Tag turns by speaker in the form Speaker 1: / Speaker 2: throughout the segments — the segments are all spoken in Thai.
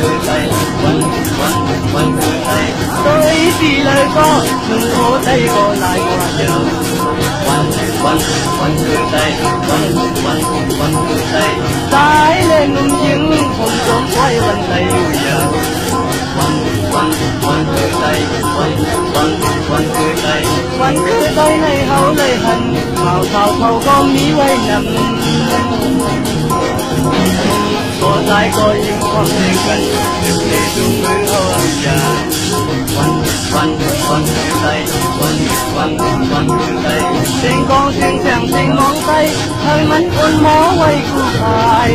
Speaker 1: คือใจวันคือใจโดยที่เลยก็หนึ่งโคได้ก็หลายกว่าเดิมวันคือใจวันคือใจสายเล่นนุ่มยิงผมสมไว้วันใจอยู่ยาววันคือใจวันคือใจวันคือใจในเฮาเลยหันข่าวเขาก็มีไว้นำก็ตายก็ยิ่งความเด็กกันดึกในจุงมือเอาอย่าวันคือใจวันคือใจเสียงกองเสียงแสงเสียงมองใจให้มันคนหมอไว้คู่ตาย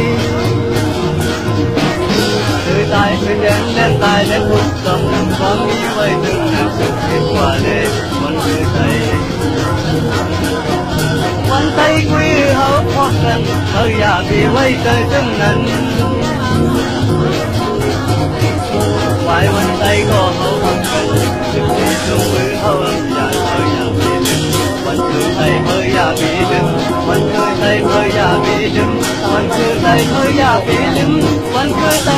Speaker 1: คือตายคือเดินเล่นตายเล่นพุทธจำความมีไว้ถึงนั้นสุดคิดว่าเลยวันคือใจวันใจคุยเขาพอกันเขาอยากมีไว้เจอจังนั้นไว้วันใจก็เขาพอกันจุดที่ตรงมือเขาอยากมีดึงวันคือใจเขาอยากมีดึงวันคือใจเขาอยากมีดึงวันคือใจเขาอยากมีดึงวันคือใจ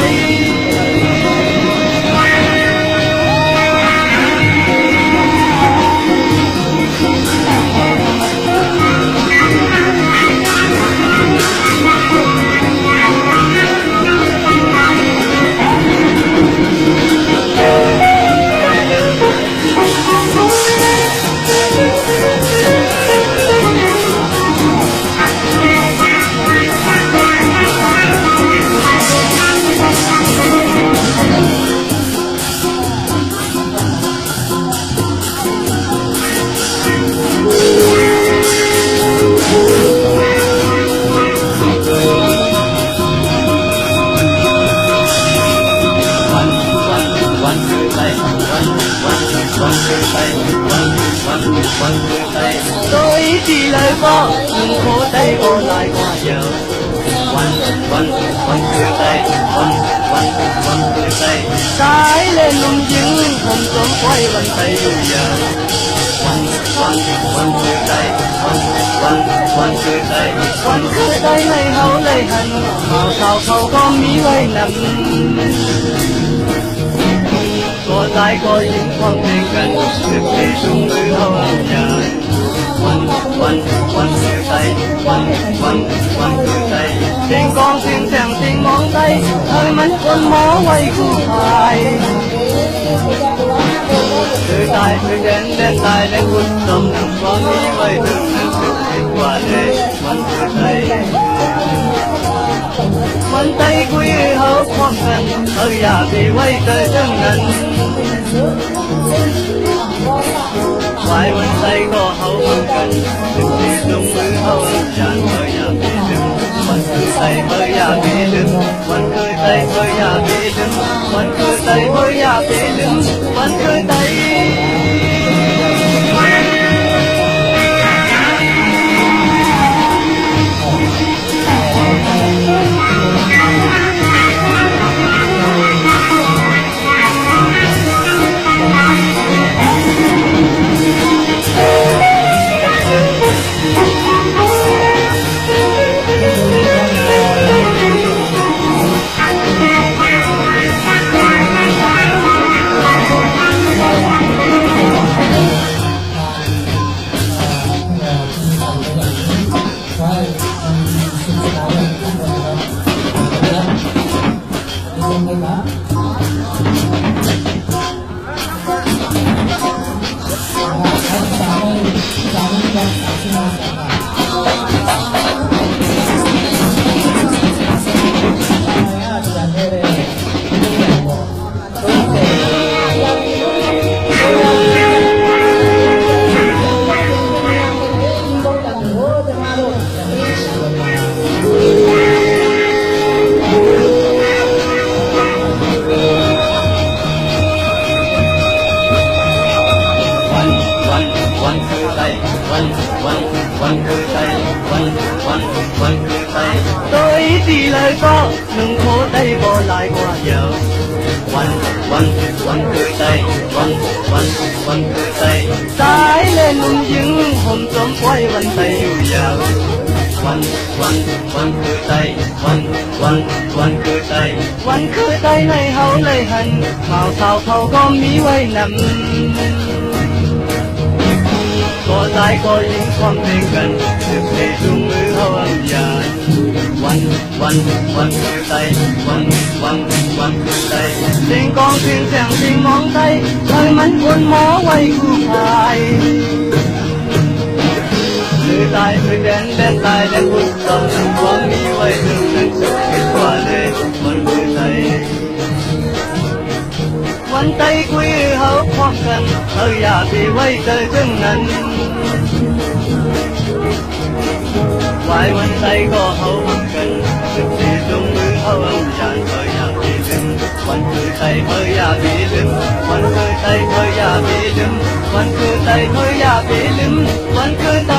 Speaker 1: โดยที่เลยก็หนึ่งโคได้ก็หลายกว่าเยอะวันคือใจวันคือใจสายเล่นนุ่มยิงผมสมไว้วันใจอยู่เยอะวันคือใจวันคือใจวันคือใจในเฮาเลยหันเขาก็มีไว้นำก็ตายก็ยิ่งความเด็กกันดึกที่จุงมือเอาอย่าวันคือใจวันคือใจเสียงกองเสียงแสงเสียงมองใจให้มันคนหมอไว้คู่ตายคือตายคือเดินตายและคุณจมน้ำความนี้ไว้ถึงนั้นสุดคิดว่าเลยวันคือใจวันใจคุยเขาพร้อมกันเขาอยากมีไว้เจอจังนั้นไว้วันใจก็เขาเหมือนกันถึงที่ตรงมือเขาอยากมีดึงวันคือใจเขาอยากมีดึงวันคือใจเขาอยากมีดึงวันคือใจเขาอยากมีดึงวันคือใจวันคือใจวันคือใจโดยที่เลยก็หนึ่งโคได้ก็หลายกว่าเยอะวันคือใจวันคือใจสายเล่นนุ่มยิงผมสมไว้วันใจอยู่ยาว วันคือใจวันคือใจวันคือใจในเฮาเลยหันเมาเท่าเขาก็มีไว้นำก็ตายก็ยิงความเพลงกันสืบในจุงมือเฮาอันยานวันคือใจวันคือใจเสียงกองเสียงเสียงเสียงมองใจเลยมันวนหมอไว้คู่พายคือตายคือแดนตายแดนบุญตอนนั้นความมีไว้ถึงนั้นจะคิดว่าเลยวันคือใจวันใจคุยเฮาพร้อมกันอย่าไปไว้เจอจึงนั้นวายวันใจก็เฮาพร้อมกันสิบสี่จงมือเฮาเอาจานอย่าไปลืมวันคือใจอย่าไปลืมวันคือใจอย่าไปลืมวันคือใจอย่าไปลืมวันคือใจ